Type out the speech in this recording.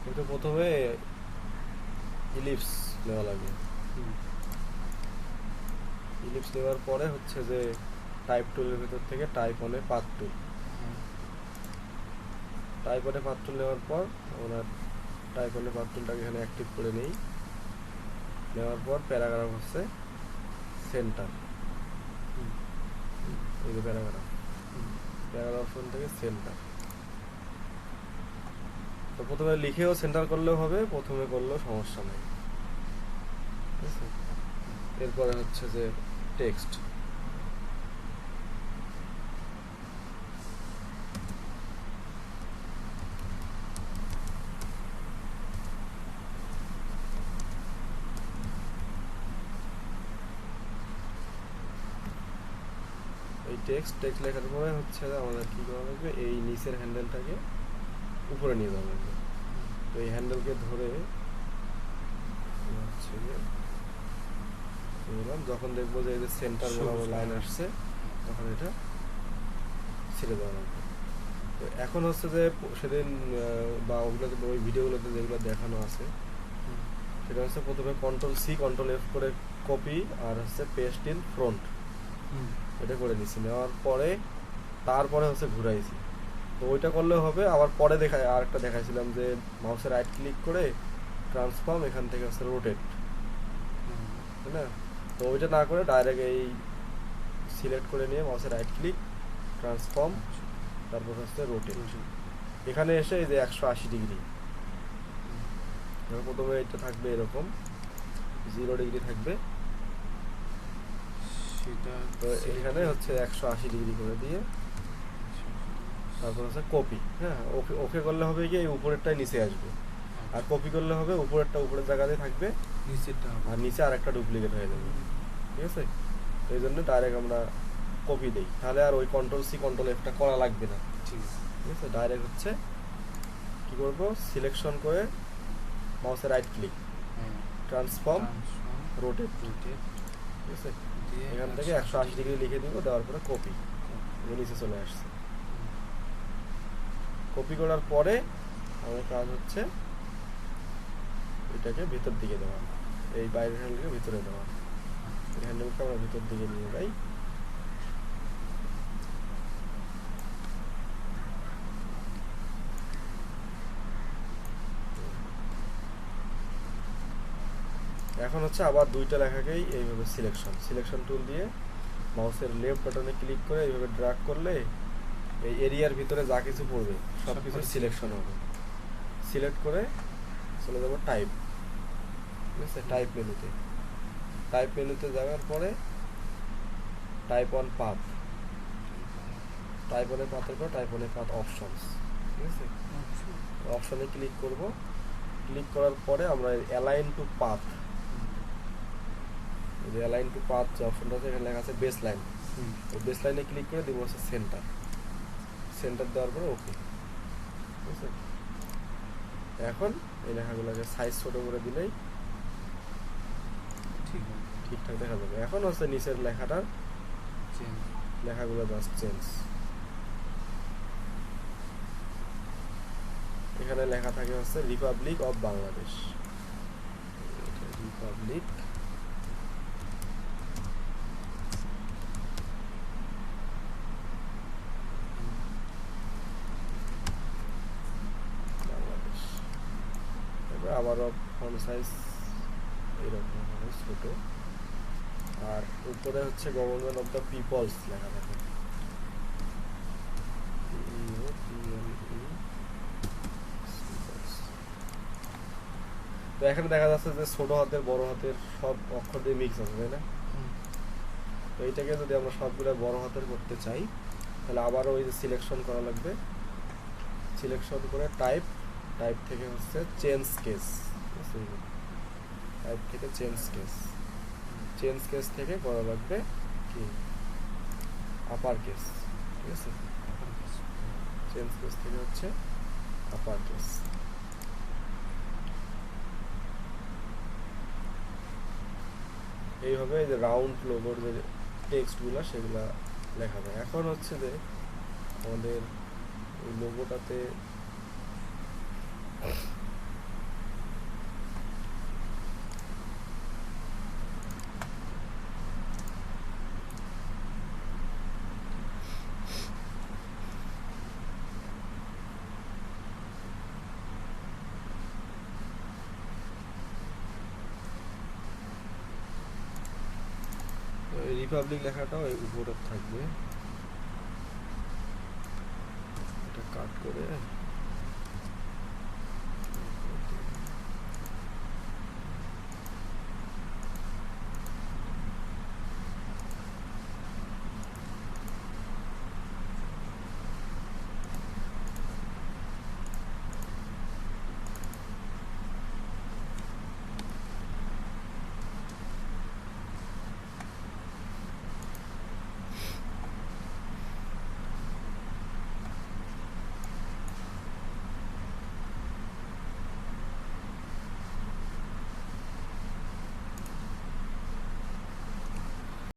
কিন্তু প্রথমে ইলিপস নেওয়া লাগে। ইলিপস নেওয়ার পরে হচ্ছে যে টাইপ টুলের ভিতর থেকে টাইপ অনে পাথ টুল, টাইপ অনে পাথ টুল নেওয়ার পর আমরা টাইপ অনে পাথ টুলটাকে এখানে অ্যাক্টিভ করে নেই। নেওয়ার পর প্যারাগ্রাফ হচ্ছে সেন্টার, এই যে প্যারাগ্রাফ, প্যারাগ্রাফ অপশন থেকে সেন্টার। তো প্রথমে লিখেও সেন্টার করলেও হবে, প্রথমে করলেও সমস্যা নেই, ঠিক আছে। এরপরে হচ্ছে যে টেক্সট, এই টেক্সট লেখার পরে হচ্ছে আমাদের কী করা লাগবে, এই নিচের হ্যান্ডেলটাকে উপরে নিয়ে যাওয়া লাগবে। তো এই হ্যান্ডেলকে ধরে হচ্ছে যখন দেখবো যে এই যে সেন্টার বরাবর লাইন আসছে তখন এটা ছেড়ে দেওয়া লাগবে। তো এখন হচ্ছে যে সেদিন বা ওগুলোতে ওই ভিডিওগুলোতে যেগুলো দেখানো আছে সেটা হচ্ছে প্রথমে Ctrl+C Ctrl+F করে কপি আর হচ্ছে পেস্ট ইন ফ্রন্ট, এটা করে নিচ্ছি। নেওয়ার পরে তারপরে হচ্ছে ঘুরাইছি। তো ওইটা করলেও হবে। আবার পরে আরেকটা দেখাইছিলাম যে মাউসে রাইট ক্লিক করে ট্রান্সফর্ম, এখান থেকে হচ্ছে রোটেট, তাই না? তো ওইটা না করে ডাইরেক্ট এই সিলেক্ট করে নিয়ে মাউসে রাইট ক্লিক ট্রান্সফর্ম, তারপর হচ্ছে রোটেট। এখানে এসে এই যে 180 ডিগ্রি, প্রথমে এটা থাকবে এরকম 0 ডিগ্রি থাকবে, তো এখানে হচ্ছে 180 ডিগ্রি করে দিয়ে তারপর হচ্ছে কপি। হ্যাঁ, ওকে ওকে করলে হবে কি এই উপরেরটাই নিচে আসবে, আর কপি করলে হবে উপরেরটা উপরের জায়গাতে থাকবে, আর নিচে আরেকটা ডুপ্লিকেট হয়ে যাবে, ঠিক আছে। এই জন্য ডাইরেক্ট আমরা কপি দিই, তাহলে আর ওই Ctrl+C Ctrl+F করা লাগবে না, ঠিক আছে। ডাইরেক্ট হচ্ছে কি করব, সিলেকশন করে মাউসে রাইট ক্লিক ট্রান্সফর্ম রোটেট, ঠিক আছে। এখান থেকে 180 ডিগ্রি লিখে দিব, দেওয়ার পরে কপি, নিচে চলে আসছে। কপি করার পরে আমার কাজ হচ্ছে এটাকে ভিতর দিকে দেওয়া, এই বাইরের হ্যান্ডেলকে ভিতরে দেওয়া। এই হ্যান্ডেলকে আমরা ভিতর দিকে নিয়ে যাই। এখন হচ্ছে আবার দুইটা লেখাকেই এইভাবে সিলেকশন টুল দিয়ে মাউসের লেফট বাটনে ক্লিক করে এইভাবে ড্র্যাগ করলে এই এরিয়ার ভিতরে যা কিছু পড়বে সব কিছু সিলেকশন হবে। সিলেক্ট করে চলে যাবো টাইপ, ঠিক আছে। টাইপ মেনুতে যাওয়ার পরে টাইপ অন পাথ, টাইপ অনে পাথের পর টাইপ অনে পাথ অপশনস, ঠিক আছে। অপশনে ক্লিক করব, ক্লিক করার পরে আমরা align two path, align two path যে অপশনটা আছে এখানে লেখা আছে বেস লাইন, ওই বেস লাইনে ক্লিক করে দিব হচ্ছে সেন্টার দেওয়ার পরে ওকে, ঠিক আছে। এখন এই লেখাগুলোকে সাইজ ছোট করে দিলেই ঠিকঠাক দেখা যাবে। এখন হচ্ছে নিচের লেখাগুলো জাস্ট চেঞ্জ। এখানে লেখা থাকে হচ্ছে Republic of Bangladesh, Republic Bangladesh. এবার আবারও ফন্ট সাইজ এরকম হবে ছোট, আর উপরে হচ্ছে গভর্নমেন্ট অফ দ্য পিপলস লেখা থাকে। তো এখানে দেখা যাচ্ছে যে ছোট হাতের বড় হাতের সব অক্ষর দিয়ে মিক্স আছে, তাই না? তো এইটাকে যদি আমরা সবগুলো বড় হাতের করতে চাই তাহলে আবারও ওই যে সিলেকশন করা লাগবে। সিলেকশন করে টাইপ থেকে হচ্ছে চেঞ্জ কেস, টাইপ থেকে চেঞ্জ কেস থেকে করা লাগবে কি আপার কেস, ঠিক আছে। চেঞ্জ কেস থেকে হচ্ছে আপার কেস। এইভাবে এই যে রাউন্ড লোগোর যে টেক্সটগুলো সেগুলো লেখা যায়। এখন হচ্ছে যে আমাদের ওই লোগোটাতে রিপাবলিক লেখাটাও উপরে থাকবে, এটা কাট করে